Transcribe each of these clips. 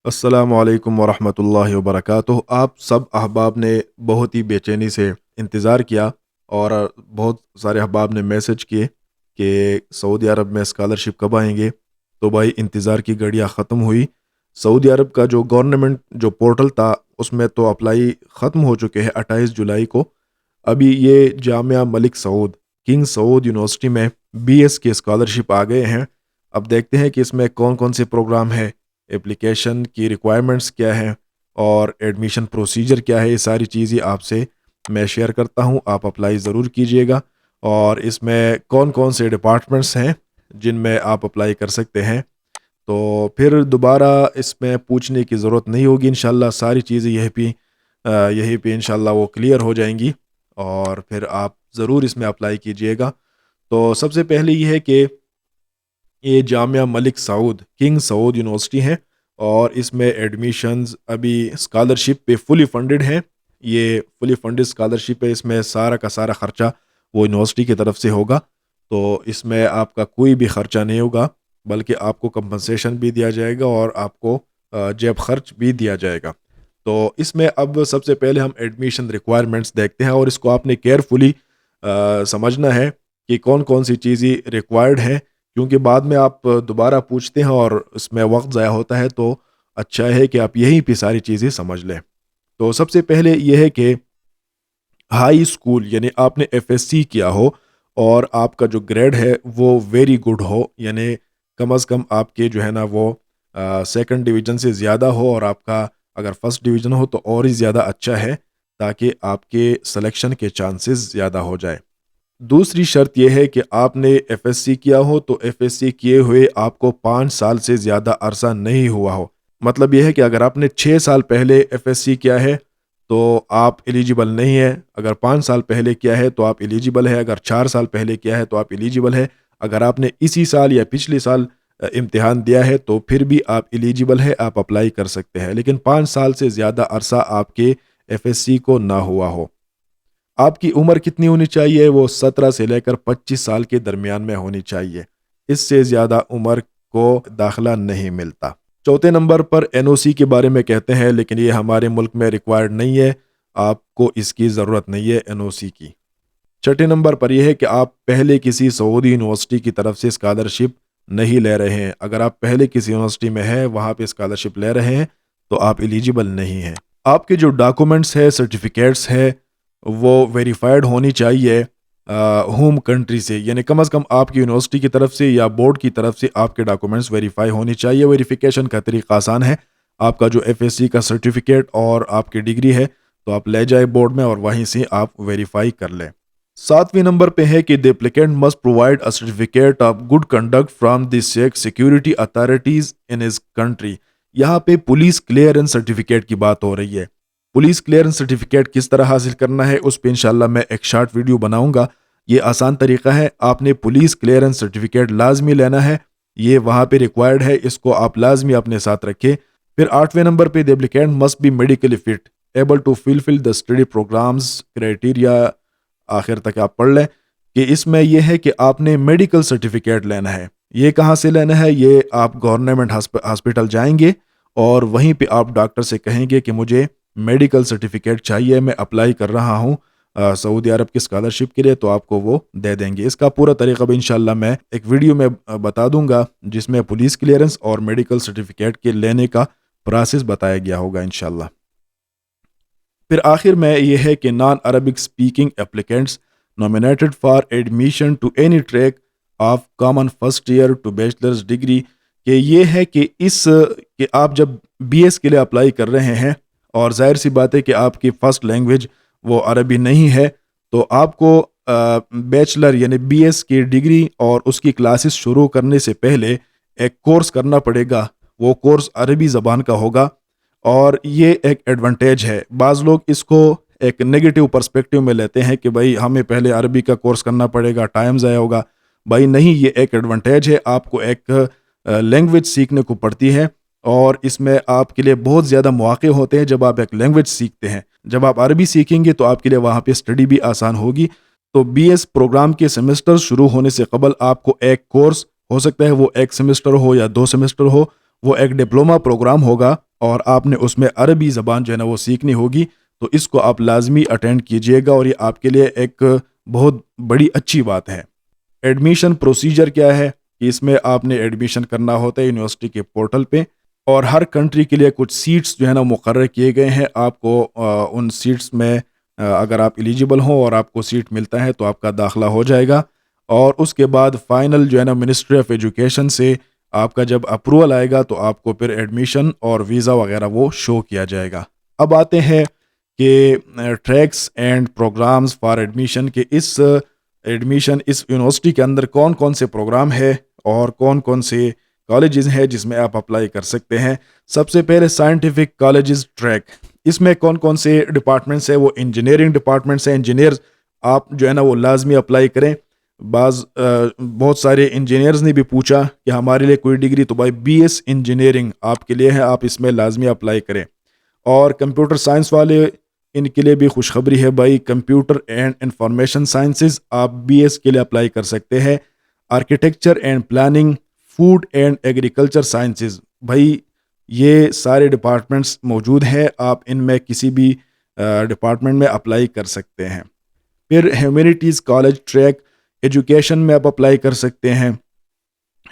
السلام علیکم ورحمۃ اللہ وبرکاتہ۔ آپ سب احباب نے بہت ہی بے چینی سے انتظار کیا اور بہت سارے احباب نے میسج کیے کہ سعودی عرب میں اسکالرشپ کب آئیں گے۔ تو بھائی انتظار کی گھڑیاں ختم ہوئی۔ سعودی عرب کا جو گورنمنٹ جو پورٹل تھا اس میں تو اپلائی ختم ہو چکے ہیں 28 جولائی کو۔ ابھی یہ جامعہ ملک سعود کنگ سعود یونیورسٹی میں BS کے اسکالرشپ آ گئے ہیں۔ اب دیکھتے ہیں کہ اس میں کون کون سے پروگرام ہیں، اپلیکیشن کی ریکوائرمنٹس کیا ہیں اور ایڈمیشن پروسیجر کیا ہے۔ یہ ساری چیزیں آپ سے میں شیئر کرتا ہوں، آپ اپلائی ضرور کیجئے گا۔ اور اس میں کون کون سے ڈپارٹمنٹس ہیں جن میں آپ اپلائی کر سکتے ہیں، تو پھر دوبارہ اس میں پوچھنے کی ضرورت نہیں ہوگی انشاءاللہ۔ ساری چیزیں یہیں پہ انشاءاللہ وہ کلیئر ہو جائیں گی اور پھر آپ ضرور اس میں اپلائی کیجئے گا۔ تو سب سے پہلے یہ ہے کہ یہ جامعہ ملک سعود کنگ سعود یونیورسٹی ہے اور اس میں ایڈمیشنز ابھی اسکالرشپ پہ فلی فنڈڈ ہیں۔ یہ فلی فنڈڈ اسکالرشپ ہے، اس میں سارا کا سارا خرچہ وہ یونیورسٹی کی طرف سے ہوگا۔ تو اس میں آپ کا کوئی بھی خرچہ نہیں ہوگا، بلکہ آپ کو کمپنسیشن بھی دیا جائے گا اور آپ کو جیب خرچ بھی دیا جائے گا۔ تو اس میں اب سب سے پہلے ہم ایڈمیشن ریکوائرمنٹس دیکھتے ہیں اور اس کو آپ نے کیئرفلی سمجھنا ہے کہ کون کون سی چیزیں ریکوائرڈ ہیں، کیونکہ بعد میں آپ دوبارہ پوچھتے ہیں اور اس میں وقت ضائع ہوتا ہے۔ تو اچھا ہے کہ آپ یہیں پہ ساری چیزیں سمجھ لیں۔ تو سب سے پہلے یہ ہے کہ ہائی اسکول یعنی آپ نے FSC کیا ہو اور آپ کا جو گریڈ ہے وہ ویری گڈ ہو، یعنی کم از کم آپ کے جو ہے نا وہ سیکنڈ ڈویژن سے زیادہ ہو، اور آپ کا اگر فرسٹ ڈویژن ہو تو اور ہی زیادہ اچھا ہے، تاکہ آپ کے سلیکشن کے چانسز زیادہ ہو جائے۔ دوسری شرط یہ ہے کہ آپ نے FSC کیا ہو تو FSC کیے ہوئے آپ کو 5 سال سے زیادہ عرصہ نہیں ہوا ہو۔ مطلب یہ ہے کہ اگر آپ نے 6 سال پہلے FSC کیا ہے تو آپ ایلیجیبل نہیں ہے، اگر 5 سال پہلے کیا ہے تو آپ ایلیجیبل ہے، اگر 4 سال پہلے کیا ہے تو آپ ایلیجیبل ہے، اگر آپ نے اسی سال یا پچھلے سال امتحان دیا ہے تو پھر بھی آپ ایلیجیبل ہے، آپ اپلائی کر سکتے ہیں، لیکن 5 سال سے زیادہ عرصہ آپ کے FSC کو نہ ہوا ہو۔ آپ کی عمر کتنی ہونی چاہیے؟ وہ 17 سے لے کر 25 سال کے درمیان میں ہونی چاہیے، اس سے زیادہ عمر کو داخلہ نہیں ملتا۔ چوتھے نمبر پر NOC کے بارے میں کہتے ہیں، لیکن یہ ہمارے ملک میں ریکوائرڈ نہیں ہے، آپ کو اس کی ضرورت نہیں ہے NOC کی۔ چھٹے نمبر پر یہ ہے کہ آپ پہلے کسی سعودی یونیورسٹی کی طرف سے اسکالرشپ نہیں لے رہے ہیں۔ اگر آپ پہلے کسی یونیورسٹی میں ہیں، وہاں پہ اسکالرشپ لے رہے ہیں تو آپ ایلیجیبل نہیں ہیں۔ آپ کے جو ڈاکومنٹس ہے، سرٹیفکیٹس ہے، وہ ویریفائڈ ہونی چاہیے ہوم کنٹری سے، یعنی کم از کم آپ کی یونیورسٹی کی طرف سے یا بورڈ کی طرف سے آپ کے ڈاکومنٹس ویریفائی ہونے چاہیے۔ ویریفیکیشن کا طریقہ آسان ہے، آپ کا جو FSC کا سرٹیفکیٹ اور آپ کی ڈگری ہے تو آپ لے جائے بورڈ میں اور وہیں سے آپ ویریفائی کر لیں۔ 7ویں نمبر پہ ہے کہ the applicant must provide a certificate of good conduct from the security authorities in his country. یہاں پہ پولیس کلیئرنس سرٹیفکیٹ کی بات ہو رہی ہے۔ پولیس کلیئرنس سرٹیفکیٹ کس طرح حاصل کرنا ہے اس پہ انشاءاللہ میں ایک شارٹ ویڈیو بناؤں گا۔ یہ آسان طریقہ ہے، آپ نے پولیس کلیئرنس سرٹیفکیٹ لازمی لینا ہے، یہ وہاں پہ ریکوائرڈ ہے، اس کو آپ لازمی اپنے ساتھ رکھیں۔ پھر 8ویں نمبر پہ the applicant must be medically fit able to fulfil the study programmes criteria, آخر تک آپ پڑھ لیں کہ اس میں یہ ہے کہ آپ نے میڈیکل سرٹیفکیٹ لینا ہے۔ یہ کہاں سے لینا ہے؟ یہ آپ گورنمنٹ ہاسپٹل جائیں گے اور وہیں پہ آپ ڈاکٹر سے کہیں گے کہ مجھے میڈیکل سرٹیفکیٹ چاہیے، میں اپلائی کر رہا ہوں سعودی عرب کی اسکالرشپ کے لیے، تو آپ کو وہ دے دیں گے۔ اس کا پورا طریقہ بھی انشاءاللہ میں ایک ویڈیو میں بتا دوں گا، جس میں پولیس کلیئرنس اور میڈیکل سرٹیفکیٹ کے لینے کا پروسیس بتایا گیا ہوگا انشاءاللہ۔ پھر آخر میں یہ ہے کہ non Arabic speaking applicants nominated for admission to any track of common first year to bachelor's degree, کہ یہ ہے کہ کہ آپ جب BS کے لیے اپلائی کر رہے ہیں اور ظاہر سی بات ہے کہ آپ کی فرسٹ لینگویج وہ عربی نہیں ہے، تو آپ کو بیچلر یعنی BS کی ڈگری اور اس کی کلاسز شروع کرنے سے پہلے ایک کورس کرنا پڑے گا۔ وہ کورس عربی زبان کا ہوگا اور یہ ایک ایڈوانٹیج ہے۔ بعض لوگ اس کو ایک نیگیٹو پرسپیکٹیو میں لیتے ہیں کہ بھائی ہمیں پہلے عربی کا کورس کرنا پڑے گا، ٹائم ضائع ہوگا۔ بھائی نہیں، یہ ایک ایڈوانٹیج ہے، آپ کو ایک لینگویج سیکھنے کو پڑتی ہے اور اس میں آپ کے لیے بہت زیادہ مواقع ہوتے ہیں جب آپ ایک لینگویج سیکھتے ہیں۔ جب آپ عربی سیکھیں گے تو آپ کے لیے وہاں پہ اسٹڈی بھی آسان ہوگی۔ تو BS پروگرام کے سیمسٹر شروع ہونے سے قبل آپ کو ایک کورس، ہو سکتا ہے وہ 1 سیمسٹر ہو یا 2 سیمسٹر ہو، وہ ایک ڈپلومہ پروگرام ہوگا اور آپ نے اس میں عربی زبان جو ہے نا وہ سیکھنی ہوگی، تو اس کو آپ لازمی اٹینڈ کیجئے گا، اور یہ آپ کے لیے ایک بہت بڑی اچھی بات ہے۔ ایڈمیشن پروسیجر کیا ہے کہ اس میں آپ نے ایڈمیشن کرنا ہوتا ہے یونیورسٹی کے پورٹل پہ، اور ہر کنٹری کے لیے کچھ سیٹس جو ہے نا مقرر کیے گئے ہیں۔ آپ کو ان سیٹس میں اگر آپ ایلیجیبل ہوں اور آپ کو سیٹ ملتا ہے تو آپ کا داخلہ ہو جائے گا، اور اس کے بعد فائنل جو ہے نا منسٹری آف ایجوکیشن سے آپ کا جب اپروول آئے گا تو آپ کو پھر ایڈمیشن اور ویزا وغیرہ وہ شو کیا جائے گا۔ اب آتے ہیں کہ tracks and programmes for admission, کہ اس ایڈمیشن اس یونیورسٹی کے اندر کون کون سے پروگرام ہے اور کون کون سے کالجز ہیں جس میں آپ اپلائی کر سکتے ہیں۔ سب سے پہلے سائنٹیفک کالجز ٹریک، اس میں کون کون سے ڈپارٹمنٹس ہیں؟ وہ انجینئرنگ ڈپارٹمنٹس ہیں، انجینئرز آپ جو ہے نا وہ لازمی اپلائی کریں۔ بہت سارے انجینئرز نے بھی پوچھا کہ ہمارے لیے کوئی ڈگری، تو بھائی بی ایس انجینئرنگ آپ کے لیے ہے، آپ اس میں لازمی اپلائی کریں۔ اور کمپیوٹر سائنس والے، ان کے لیے بھی خوشخبری ہے بھائی، کمپیوٹر اینڈ انفارمیشن سائنسز آپ بی ایس کے لیے اپلائی کر سکتے ہیں۔ Architecture and planning, food and agriculture sciences, بھائی یہ سارے ڈپارٹمنٹس موجود ہیں، آپ ان میں کسی بھی ڈپارٹمنٹ میں اپلائی کر سکتے ہیں۔ پھر ہیومینٹیز کالج ٹریک، ایجوکیشن میں آپ اپلائی کر سکتے ہیں،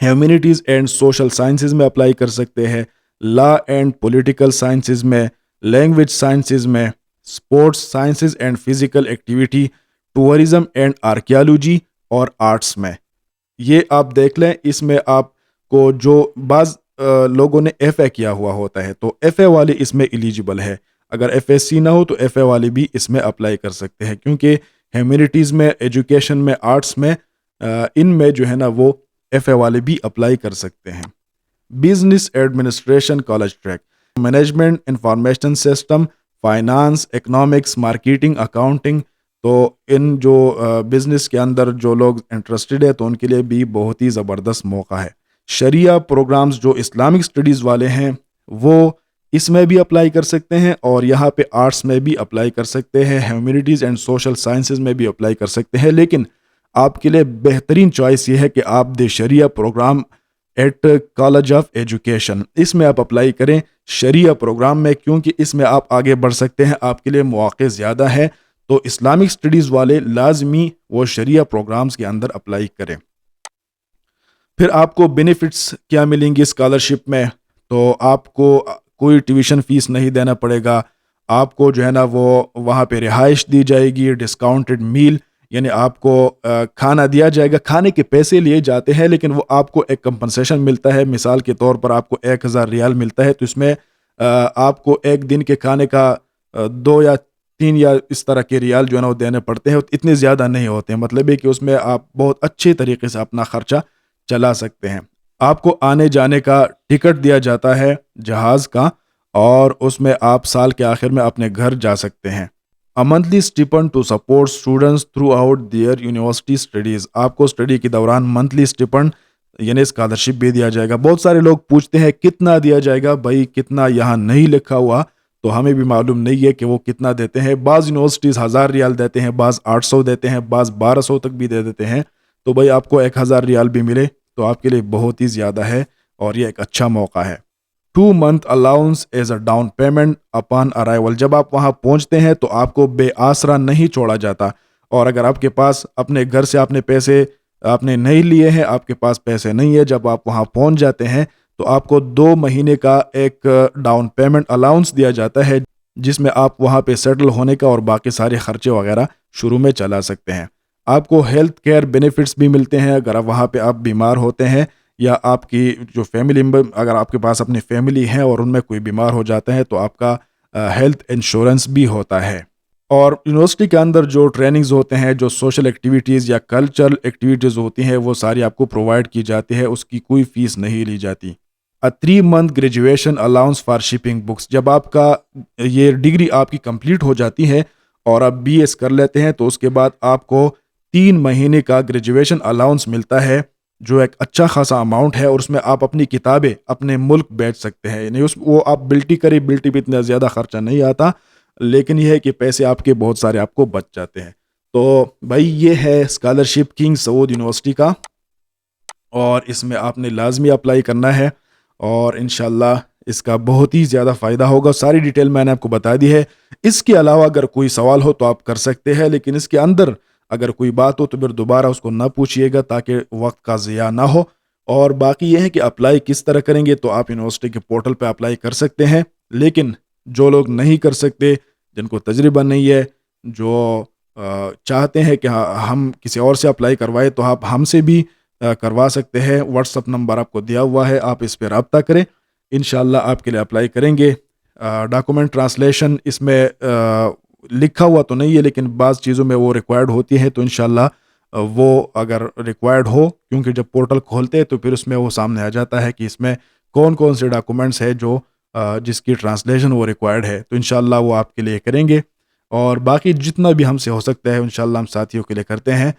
ہیومینٹیز اینڈ سوشل سائنسز میں اپلائی کر سکتے ہیں، لا اینڈ پولیٹیکل سائنسز میں، لینگویج سائنسز میں، sports sciences and physical activity, tourism and archaeology اور آرٹس میں۔ یہ آپ دیکھ لیں، اس میں آپ کو جو بعض لوگوں نے ایف اے کیا ہوا ہوتا ہے تو ایف اے والے اس میں ایلیجیبل ہے، اگر ایف ایس سی نہ ہو تو ایف اے والے بھی اس میں اپلائی کر سکتے ہیں، کیونکہ ہیومینٹیز میں، ایجوکیشن میں، آرٹس میں، ان میں جو ہے نا وہ ایف اے والے بھی اپلائی کر سکتے ہیں۔ Business administration college track, management, information system, finance, economics, marketing, accounting, تو ان جو بزنس کے اندر جو لوگ انٹرسٹڈ ہے تو ان کے لیے بھی بہت ہی زبردست موقع ہے۔ شریعہ پروگرامز، جو اسلامک اسٹڈیز والے ہیں وہ اس میں بھی اپلائی کر سکتے ہیں، اور یہاں پہ آرٹس میں بھی اپلائی کر سکتے ہیں، ہیومینٹیز اینڈ سوشل سائنسز میں بھی اپلائی کر سکتے ہیں، لیکن آپ کے لیے بہترین چوائس یہ ہے کہ آپ the Sharia programme at college of education, اس میں آپ اپلائی کریں شریعہ پروگرام میں، کیونکہ اس میں آپ آگے بڑھ سکتے ہیں، آپ کے لیے مواقع زیادہ ہے، تو اسلامک اسٹڈیز والے لازمی وہ شریعہ پروگرامز کے اندر اپلائی کریں۔ پھر آپ کو بینیفٹس کیا ملیں گی اسکالرشپ میں؟ تو آپ کو کوئی ٹیوشن فیس نہیں دینا پڑے گا، آپ کو جو ہے نا وہ وہاں پہ رہائش دی جائے گی، ڈسکاؤنٹڈ میل، یعنی آپ کو کھانا دیا جائے گا، کھانے کے پیسے لیے جاتے ہیں لیکن وہ آپ کو ایک کمپنسیشن ملتا ہے، مثال کے طور پر آپ کو 1000 ریال ملتا ہے، تو اس میں آپ کو ایک دن کے کھانے کا 2 یا 3 یا اس طرح کے ریال جو ہے نا وہ دینے پڑتے ہیں، اتنے زیادہ نہیں ہوتے ہیں، مطلب ہے کہ اس میں آپ بہت اچھے طریقے سے اپنا خرچہ چلا سکتے ہیں۔ آپ کو آنے جانے کا ٹکٹ دیا جاتا ہے جہاز کا، اور اس میں آپ سال کے آخر میں اپنے گھر جا سکتے ہیں۔ Monthly stipend to support students throughout their university studies, آپ کو اسٹڈی کے دوران منتھلی اسٹیپنڈ یعنی اسکالرشپ بھی دیا جائے گا۔ بہت سارے لوگ پوچھتے ہیں کتنا دیا جائے گا، بھائی کتنا یہاں نہیں لکھا ہوا تو ہمیں بھی معلوم نہیں ہے کہ وہ کتنا دیتے ہیں، بعض یونیورسٹیز 1000 ریال دیتے ہیں، بعض 800 دیتے ہیں، بعض 1200 تک بھی دے دیتے ہیں، تو بھائی آپ کو 1000 ریال بھی ملے تو آپ کے لیے بہت ہی زیادہ ہے، اور یہ ایک اچھا موقع ہے۔ 2 month allowance as a down payment upon arrival, جب آپ وہاں پہنچتے ہیں تو آپ کو بے آسرا نہیں چھوڑا جاتا، اور اگر آپ کے پاس اپنے گھر سے آپ نے پیسے آپ نے نہیں لیے ہیں، آپ کے پاس پیسے نہیں ہے، جب آپ وہاں پہنچ جاتے ہیں تو آپ کو 2 مہینے کا ایک ڈاؤن پیمنٹ الاؤنس دیا جاتا ہے، جس میں آپ وہاں پہ سیٹل ہونے کا اور باقی سارے خرچے وغیرہ شروع میں چلا سکتے ہیں۔ آپ کو ہیلتھ کیئر بینیفٹس بھی ملتے ہیں، اگر وہاں پہ آپ بیمار ہوتے ہیں یا آپ کی جو فیملی ممبر، اگر آپ کے پاس اپنی فیملی ہے اور ان میں کوئی بیمار ہو جاتا ہے تو آپ کا ہیلتھ انشورنس بھی ہوتا ہے۔ اور یونیورسٹی کے اندر جو ٹریننگز ہوتے ہیں، جو سوشل ایکٹیویٹیز یا کلچرل ایکٹیویٹیز ہوتی ہیں، وہ ساری آپ کو پرووائڈ کی جاتی ہے، اس کی کوئی فیس نہیں لی جاتی۔ 3 month graduation allowance for shipping books, جب آپ کا یہ ڈگری آپ کی کمپلیٹ ہو جاتی ہے اور آپ بی ایس کر لیتے ہیں تو اس کے بعد آپ کو 3 مہینے کا گریجویشن الاؤنس ملتا ہے، جو ایک اچھا خاصا اماؤنٹ ہے، اور اس میں آپ اپنی کتابیں اپنے ملک بیچ سکتے ہیں، یعنی وہ آپ بلٹی بھی اتنا زیادہ خرچہ نہیں آتا، لیکن یہ ہے کہ پیسے آپ کے بہت سارے آپ کو بچ جاتے ہیں۔ تو بھائی یہ ہے اسکالرشپ کنگ سعود یونیورسٹی کا، اور اس میں آپ نے لازمی اپلائی کرنا ہے، اور انشاءاللہ اس کا بہت ہی زیادہ فائدہ ہوگا. ساری ڈیٹیل میں نے آپ کو بتا دی ہے. اس کے علاوہ اگر کوئی سوال ہو تو آپ کر سکتے ہیں, لیکن اس کے اندر اگر کوئی بات ہو تو پھر دوبارہ اس کو نہ پوچھیے گا تاکہ وقت کا ضیاع نہ ہو. اور باقی یہ ہے کہ اپلائی کس طرح کریں گے, تو آپ یونیورسٹی کے پورٹل پہ اپلائی کر سکتے ہیں. لیکن جو لوگ نہیں کر سکتے, جن کو تجربہ نہیں ہے, جو چاہتے ہیں کہ ہم کسی اور سے اپلائی کروائے, تو آپ ہم سے بھی کروا سکتے ہیں. واٹس اپ نمبر آپ کو دیا ہوا ہے, آپ اس پہ رابطہ کریں, انشاءاللہ آپ کے لیے اپلائی کریں گے. ڈاکومنٹ ٹرانسلیشن اس میں لکھا ہوا تو نہیں ہے, لیکن بعض چیزوں میں وہ ریکوائرڈ ہوتی ہے, تو انشاءاللہ وہ اگر ریکوائرڈ ہو, کیونکہ جب پورٹل کھولتے ہیں تو پھر اس میں وہ سامنے آ جاتا ہے کہ اس میں کون کون سے ڈاکومنٹس ہیں جو جس کی ٹرانسلیشن وہ ریکوائرڈ ہے, تو انشاءاللہ وہ آپ کے لیے کریں گے. اور باقی جتنا بھی ہم سے ہو سکتا ہے انشاءاللہ ہم ساتھیوں کے لیے کرتے ہیں.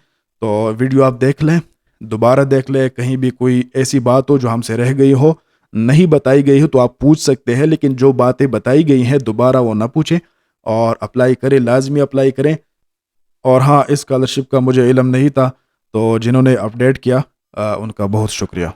تو ویڈیو آپ دیکھ لیں, دوبارہ دیکھ لیں, کہیں بھی کوئی ایسی بات ہو جو ہم سے رہ گئی ہو, نہیں بتائی گئی ہو, تو آپ پوچھ سکتے ہیں, لیکن جو باتیں بتائی گئی ہیں دوبارہ وہ نہ پوچھیں اور اپلائی کریں, لازمی اپلائی کریں. اور ہاں, اسکالرشپ کا مجھے علم نہیں تھا, تو جنہوں نے اپڈیٹ کیا ان کا بہت شکریہ.